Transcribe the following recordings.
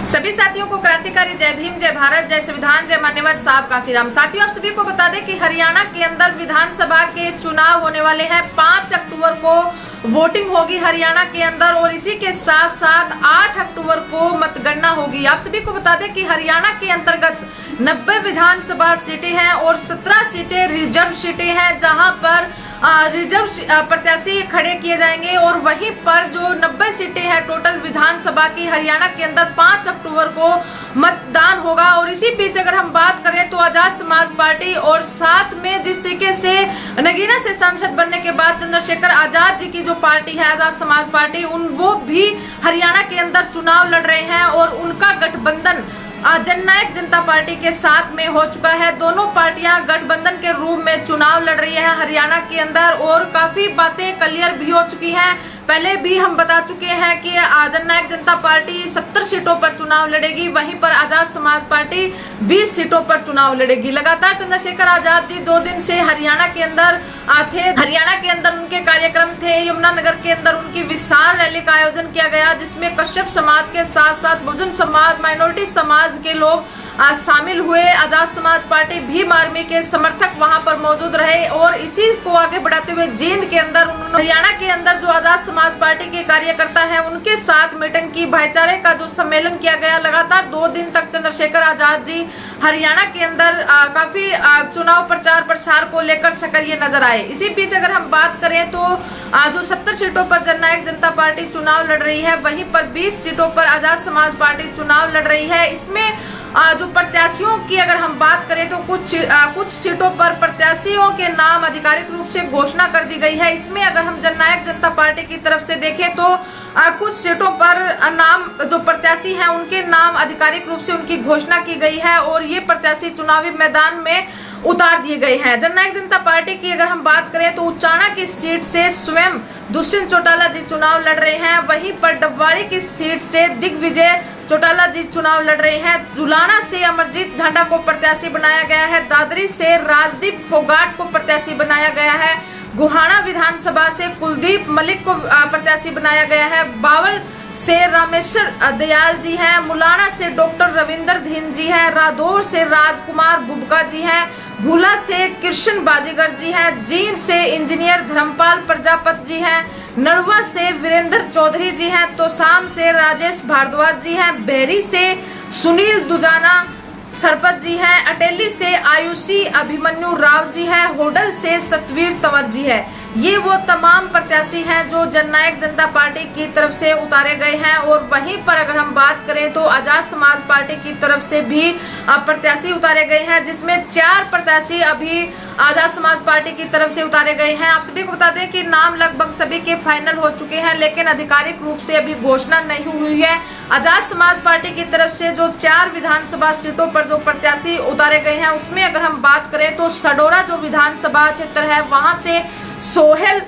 सभी साथियों को क्रांतिकारी जय भीम, जय भारत, जय संविधान, जय मान्यवर साहब काशी राम। साथियों, आप सभी को बता दें कि हरियाणा के अंदर विधानसभा के चुनाव होने वाले हैं। 5 अक्टूबर को वोटिंग होगी हरियाणा के अंदर और इसी के साथ साथ 8 अक्टूबर को मतगणना होगी। आप सभी को बता दें कि हरियाणा के अंतर्गत 90 विधानसभा सीटें हैं और 17 सीटें रिजर्व सीटें हैं, जहां पर रिजर्व प्रत्याशी खड़े किए जाएंगे और वहीं पर जो 90 सीटें हैं टोटल विधानसभा की हरियाणा के अंदर 5 अक्टूबर को मतदान होगा। और इसी बीच अगर हम बात करें तो आजाद समाज पार्टी और साथ में जिस तरीके से नगीना से सांसद बनने के बाद चंद्रशेखर आजाद जी की जो पार्टी है आजाद समाज पार्टी, वो भी हरियाणा के अंदर चुनाव लड़ रहे हैं और उनका गठबंधन जननायक जनता पार्टी के साथ में हो चुका है। दोनों पार्टियां गठबंधन के रूप में चुनाव लड़ रही है हरियाणा के अंदर और काफी बातें क्लियर भी हो चुकी हैं। पहले भी हम बता चुके हैं कि जननायक जनता पार्टी 70 सीटों पर चुनाव लड़ेगी, वहीं पर आजाद समाज पार्टी 20 सीटों पर चुनाव लड़ेगी। लगातार चंद्रशेखर आजाद जी 2 दिन से हरियाणा के अंदर थे। हरियाणा के अंदर उनके कार्यक्रम थे। यमुनानगर के अंदर उनकी विशाल रैली का आयोजन किया गया, जिसमें कश्यप समाज के साथ साथ बहुजन समाज, माइनॉरिटी समाज के लोग शामिल हुए। आजाद समाज पार्टी भीम आर्मी के समर्थक वहां पर मौजूद रहे और इसी को आगे बढ़ाते हुए जींद के अंदर उन्होंने हरियाणा के अंदर जो आजाद समाज पार्टी के कार्यकर्ता हैं उनके साथ मीटिंग की, भाईचारे का जो सम्मेलन किया गया। लगातार 2 दिन तक चंद्रशेखर आजाद जी हरियाणा के अंदर काफी चुनाव प्रचार प्रसार को लेकर सक्रिय नजर आए। इसी बीच अगर हम बात करें तो जो 70 सीटों पर जननायक जनता पार्टी चुनाव लड़ रही है, वहीं पर 20 सीटों पर आजाद समाज पार्टी चुनाव लड़ रही है। इसमें जो प्रत्याशियों की अगर हम बात करें तो कुछ सीटों पर प्रत्याशियों के नाम आधिकारिक रूप से घोषणा कर दी गई है। इसमें अगर हम जननायक जनता पार्टी की तरफ से देखें तो कुछ सीटों पर नाम जो प्रत्याशी हैं उनके नाम आधिकारिक रूप से उनकी घोषणा की गई है और ये प्रत्याशी चुनावी मैदान में उतार दिए गए हैं। जननायक जनता पार्टी की अगर हम बात करें तो उचाना की सीट से स्वयं दुष्यंत चौटाला जी चुनाव लड़ रहे हैं, वहीं पर डबवाड़ी की सीट से दिग्विजय चौटाला जी चुनाव लड़ रहे हैं। जुलाना से अमरजीत ढांडा को प्रत्याशी बनाया गया है। दादरी से राजदीप फोगाट को प्रत्याशी बनाया गया है। गुहाना विधानसभा से कुलदीप मलिक को प्रत्याशी बनाया गया है। बावल से रामेश्वर दयाल जी हैं। मुलाना से डॉक्टर रविंदर धीन जी हैं। रादौर से राजकुमार बुबका जी हैं। भूला से कृष्ण बाजीगर जी हैं। जींद से इंजीनियर धर्मपाल प्रजापत जी हैं। नड़वा से वीरेंद्र चौधरी जी हैं। तोसाम से राजेश भारद्वाज जी हैं। बेहरी से सुनील दुजाना सरपत जी हैं। अटेली से आयुषी अभिमन्यु राव जी हैं। होडल से सतवीर तंवर जी है। ये वो तमाम प्रत्याशी हैं जो जननायक जनता पार्टी की तरफ से उतारे गए हैं। और वहीं पर अगर हम बात करें तो आजाद समाज पार्टी की तरफ से भी प्रत्याशी उतारे गए हैं, जिसमें 4 प्रत्याशी अभी आजाद समाज पार्टी की तरफ से उतारे गए हैं। आप सभी को बता दें कि नाम लगभग सभी के फाइनल हो चुके हैं, लेकिन आधिकारिक रूप से अभी घोषणा नहीं हुई है। आजाद समाज पार्टी की तरफ से जो 4 विधानसभा सीटों पर जो प्रत्याशी उतारे गए हैं उसमें अगर हम बात करें तो सडोरा जो विधानसभा क्षेत्र है वहां से सोहेल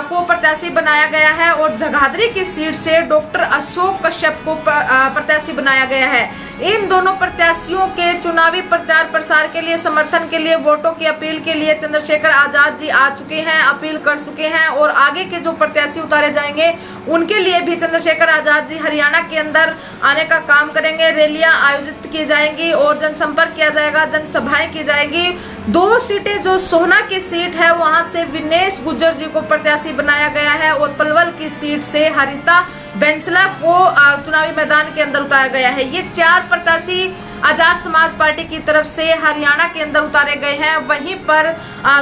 को प्रत्याशी बनाया गया है और जगाधरी की सीट से डॉक्टर अशोक कश्यप को प्रत्याशी बनाया गया है। इन दोनों प्रत्याशियों के चुनावी प्रचार प्रसार के लिए, समर्थन के लिए, वोटों की अपील के लिए चंद्रशेखर आजाद जी आ चुके हैं, अपील कर चुके हैं और आगे के जो प्रत्याशी उतारे जाएंगे उनके लिए भी चंद्रशेखर आजाद जी हरियाणा के अंदर आने का काम करेंगे। रैलियां आयोजित की जाएंगी और जनसंपर्क किया जाएगा, जनसभाएं की जाएगी। 2 सीटें जो सोहना की सीट है वहां से विनेश गुज्जर जी को प्रत्याशी बनाया गया है और पलवल की सीट से हरिता बेंसला को चुनावी मैदान के अंदर उतारा गया है। ये 4 प्रत्याशी आजाद समाज पार्टी की तरफ से हरियाणा के अंदर उतारे गए हैं। वहीं पर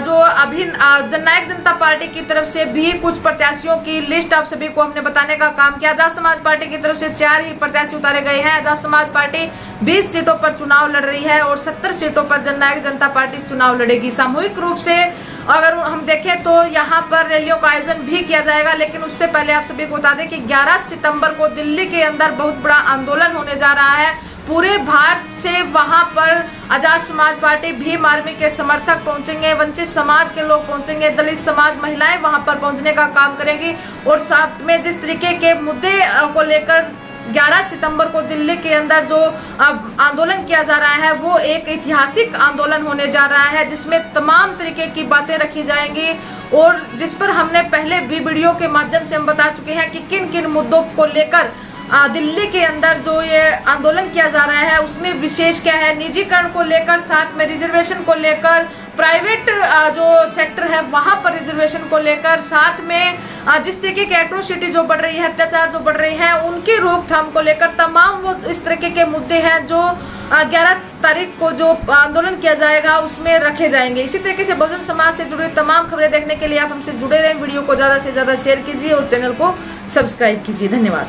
जो अभी जननायक जनता पार्टी की तरफ से भी कुछ प्रत्याशियों की लिस्ट आप सभी को हमने बताने का काम किया। आजाद समाज पार्टी की तरफ से 4 ही प्रत्याशी उतारे गए हैं। आजाद समाज पार्टी 20 सीटों पर चुनाव लड़ रही है और 70 सीटों पर जननायक जनता पार्टी चुनाव लड़ेगी। सामूहिक रूप से अगर हम देखें तो यहाँ पर रैलियों का आयोजन भी किया जाएगा, लेकिन उससे पहले आप सभी को बता दें कि 11 सितंबर को दिल्ली के अंदर बहुत बड़ा आंदोलन होने जा रहा है। पूरे भारत से वहां पर आजाद समाज पार्टी भीम आर्मी के समर्थक पहुंचेंगे, वंचित समाज के लोग पहुंचेंगे, दलित समाज महिलाएं वहां पर पहुंचने का काम करेंगी और साथ में जिस तरीके के मुद्दे को लेकर 11 सितंबर को दिल्ली के अंदर जो आंदोलन किया जा रहा है वो एक ऐतिहासिक आंदोलन होने जा रहा है, जिसमें तमाम तरीके की बातें रखी जाएंगी और जिस पर हमने पहले भी वीडियो के माध्यम से हम बता चुके हैं कि किन किन मुद्दों को लेकर दिल्ली के अंदर जो ये आंदोलन किया जा रहा है उसमें विशेष क्या है, निजीकरण को लेकर, साथ में रिजर्वेशन को लेकर, प्राइवेट जो सेक्टर है वहां पर रिजर्वेशन को लेकर, साथ में जिस तरीके की एट्रोसिटी जो बढ़ रही है, अत्याचार जो बढ़ रहे हैं उनकी रोकथाम को लेकर तमाम वो इस तरीके के मुद्दे हैं जो 11 तारीख को जो आंदोलन किया जाएगा उसमें रखे जाएंगे। इसी तरीके से बहुजन समाज से जुड़ी तमाम खबरें देखने के लिए आप हमसे जुड़े रहें। वीडियो को ज़्यादा से ज़्यादा शेयर कीजिए और चैनल को सब्सक्राइब कीजिए। धन्यवाद।